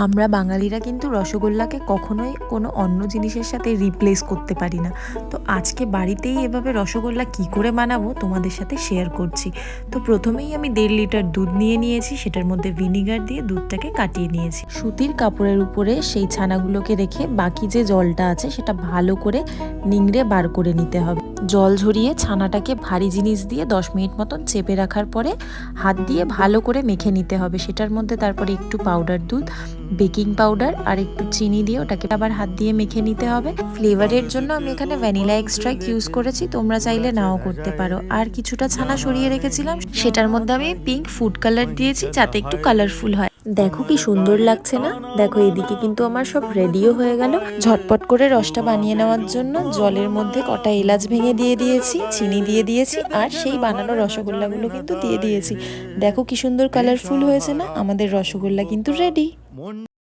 আমরা বাঙালিরা কিন্তু রসগোল্লাকে কখনোই কোনো অন্য জিনিসের সাথে রিপ্লেস করতে পারি না। তো আজকে বাড়িতেই এভাবে রসগোল্লা কি করে বানাবো তোমাদের সাথে শেয়ার করছি। তো প্রথমেই আমি 1.5 লিটার দুধ নিয়ে নিয়েছি, সেটার মধ্যে ভিনিগার দিয়ে দুধটাকে কাটিয়ে নিয়েছি। সুতির কাপড়ের উপরে সেই ছানাগুলোকে রেখে বাকি যে জলটা আছে সেটা ভালো করে নিংড়ে বার করে নিতে হবে। জল ঝরিয়ে ছানাটাকে ভারী জিনিস দিয়ে 10 মিনিট মতন চেপে রাখার পরে হাত দিয়ে ভালো করে মেখে নিতে হবে। সেটার মধ্যে তারপরে একটু পাউডার দুধ, বেকিং পাউডার আর একটু চিনি দিয়ে ওটাকে আবার হাত দিয়ে মেখে নিতে হবে। ফ্লেভারের জন্য আমি এখানে ভ্যানিলা এক্সট্রাক্ট ইউজ করেছি, তোমরা চাইলে নাও করতে পারো। আর কিছুটা ছানা সরিয়ে রেখেছিলাম, সেটার মধ্যে আমি পিঙ্ক ফুড কালার দিয়েছি যাতে একটু কালারফুল হয়। দেখো কি সুন্দর লাগছে না? দেখো এদিকে কিন্তু আমার সব রেডিও হয়ে গেল। ঝটপট করে রসটা বানিয়ে নেওয়ার জন্য জলের মধ্যে কটা এলাচ ভেঙে দিয়ে দিয়েছি, চিনি দিয়ে দিয়েছি আর সেই বানানো রসগোল্লাগুলো কিন্তু দিয়ে দিয়েছি। দেখো কি সুন্দর কালারফুল হয়েছে না? আমাদের রসগোল্লা কিন্তু রেডি।